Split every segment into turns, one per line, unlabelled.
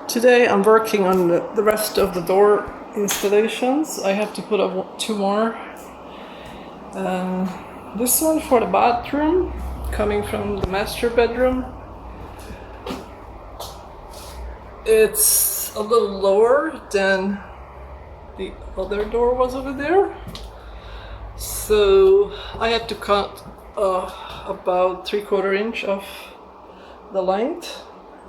Today I'm working on the rest of the door installations. I have to put up two more. This one for the bathroom, coming from the master bedroom. It's a little lower than the other door was over there. So I had to cut about 3/4 inch of the length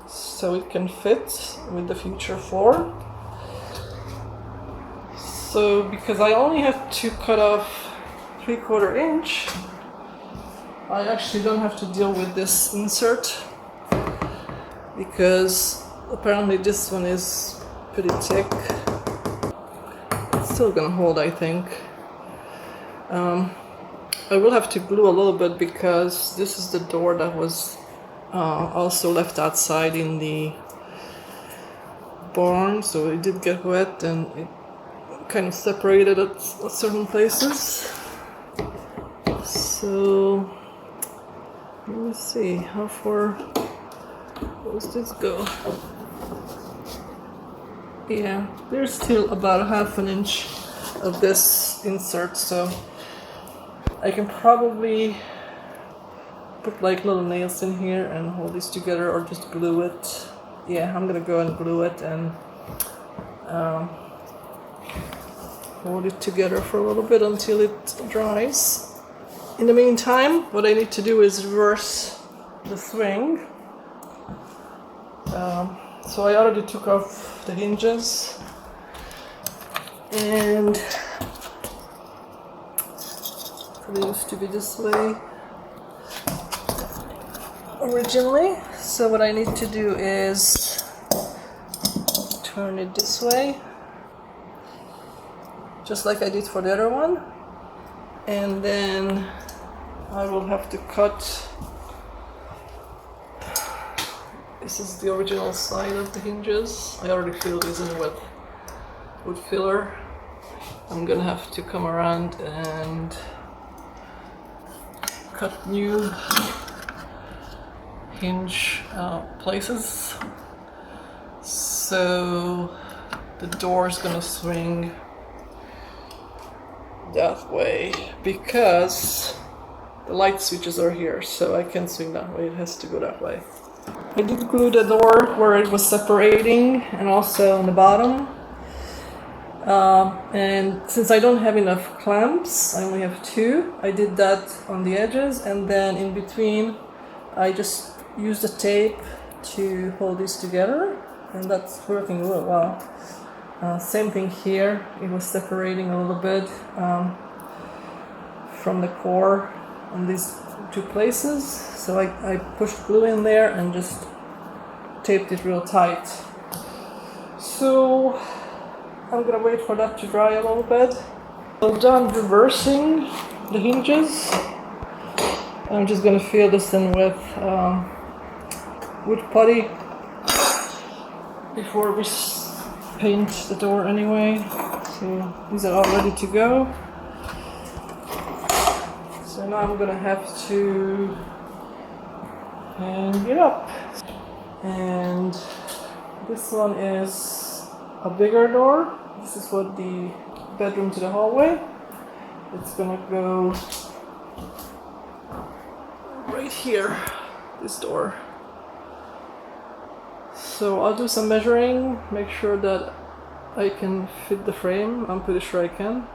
so it can fit with the future floor. So because I only have to cut off 3/4 inch, I actually don't have to deal with this insert because apparently this one is pretty thick. It's still gonna hold, I think. I will have to glue a little bit because this is the door that was also left outside in the barn, so it did get wet and it kind of separated at certain places. So let me see, how far does this go? Yeah, there's still about 1/2 inch of this insert, so I can probably put like little nails in here and hold these together, or just glue it. Yeah, I'm gonna go and glue it and hold it together for a little bit until it dries. In the meantime, what I need to do is reverse the swing. So I already took off the hinges, and it used to be this way originally. So what I need to do is turn it this way, just like I did for the other one, and then I will have to cut. This is the original side of the hinges. I already filled these in with wood filler. I'm gonna have to come around and cut new hinge places. So the door is gonna swing that way because the light switches are here, so I can't swing that way. It has to go that way. I did glue the door where it was separating and also on the bottom. And since I don't have enough clamps, I only have 2, I did that on the edges, and then in between I just used the tape to hold these together, and that's working really well. Same thing here, it was separating a little bit from the core on these 2 places, so I pushed glue in there and just taped it real tight. So I'm gonna wait for that to dry a little bit. I'm done reversing the hinges. I'm just gonna fill this in with wood putty before we paint the door anyway. So these are all ready to go. So now I'm gonna have to hang it up. And this one is a bigger door. This is for the bedroom to the hallway. It's gonna go right here, this door. So I'll do some measuring, make sure that I can fit the frame. I'm pretty sure I can.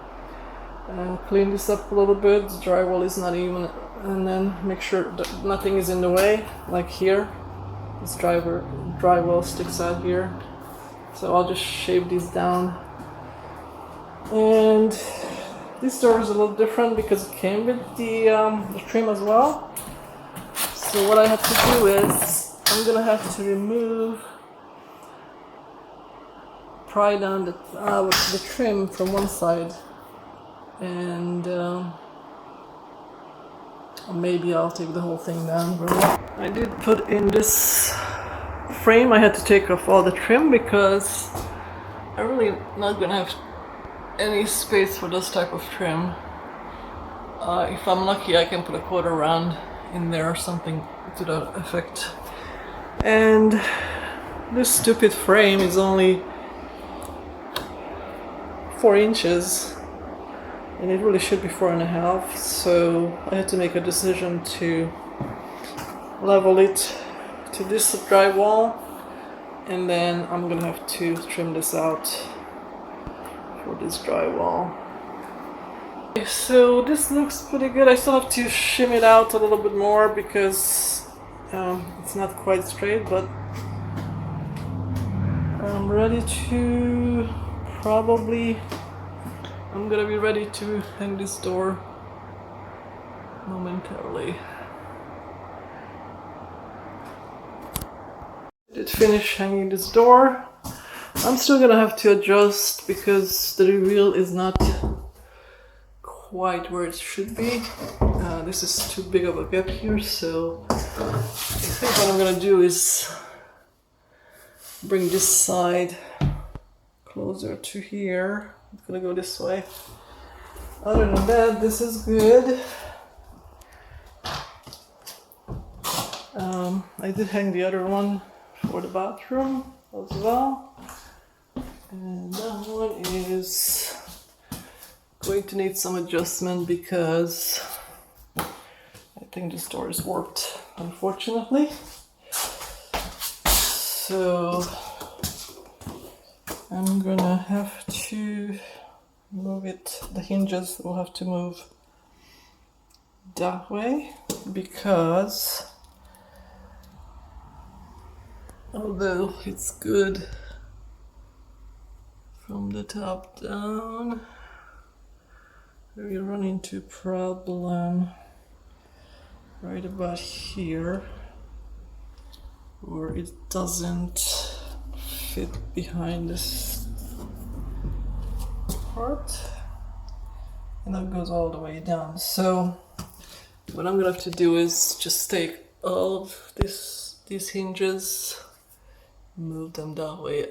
And clean this up a little bit. The drywall is not even, and then make sure that nothing is in the way, like here. This drywall sticks out here. So I'll just shave these down. And this door is a little different because it came with the trim as well. So what I have to do is I'm gonna have to pry down the trim from one side, and maybe I'll take the whole thing down. I did put in this frame. I had to take off all the trim because I'm really not gonna have any space for this type of trim. If I'm lucky, I can put a 1/4 round in there or something to that effect. And This stupid frame is only 4 inches and it really should be 4.5, so I had to make a decision to level it to this drywall, and then I'm gonna have to trim this out for this drywall. Okay, so this looks pretty good. I still have to shim it out a little bit more because it's not quite straight, but I'm ready to I'm gonna be ready to hang this door momentarily. I did finish hanging this door. I'm still gonna have to adjust because the reveal is not quite where it should be. This is too big of a gap here, so I think what I'm gonna do is bring this side closer to here. It's gonna go this way. Other than that, this is good. I did hang the other one for the bathroom as well. And that one is going to need some adjustment because I think this door is warped, unfortunately. So I'm gonna have to move it, the hinges will have to move that way because although it's good from the top down, we run into a problem right about here where it doesn't fit behind this part, and that goes all the way down. So what I'm gonna have to do is just take all of these hinges, move them that way,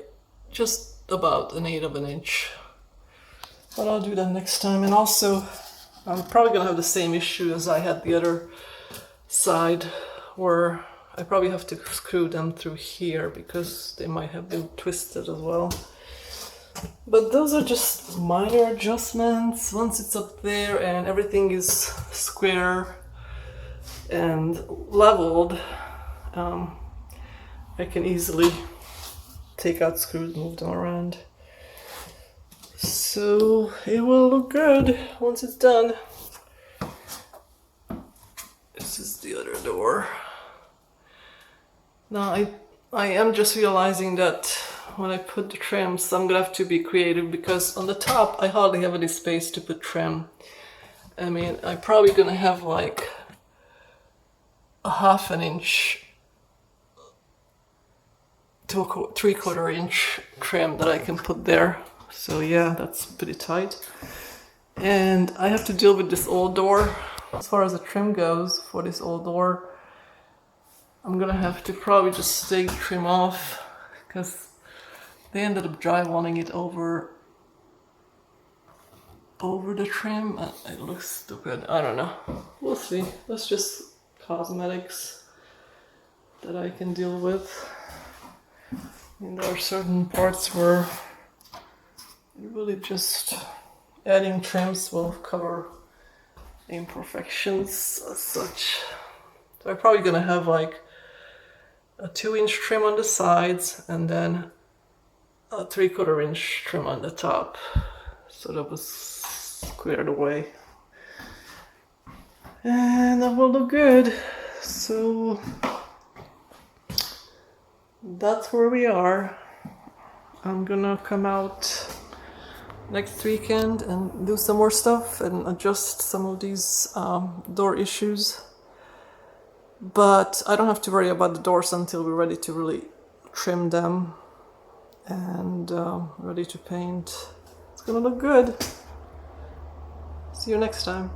just about 1/8 of an inch. But I'll do that next time. And also I'm probably gonna have the same issue as I had the other side, where I probably have to screw them through here because they might have been twisted as well. But those are just minor adjustments. Once it's up there and everything is square and leveled, I can easily take out screws, move them around. So it will look good once it's done. This is the other door. Now I am just realizing that when I put the trims, I'm gonna have to be creative because on the top I hardly have any space to put trim. I mean, I'm probably gonna have like a 1/2 inch to a 3/4 inch trim that I can put there. So yeah, that's pretty tight. And I have to deal with this old door. As far as the trim goes for this old door, I'm gonna have to probably just take the trim off because they ended up drywalling it over the trim. It looks stupid. I don't know. We'll see. That's just cosmetics that I can deal with. And there are certain parts where really just adding trims will cover imperfections as such. So I'm probably gonna have like a 2-inch trim on the sides and then a 3/4 inch trim on the top, so that was squared away. And that will look good. So that's where we are. I'm gonna come out next weekend and do some more stuff and adjust some of these door issues. But I don't have to worry about the doors until we're ready to really trim them and ready to paint. It's gonna look good. See you next time.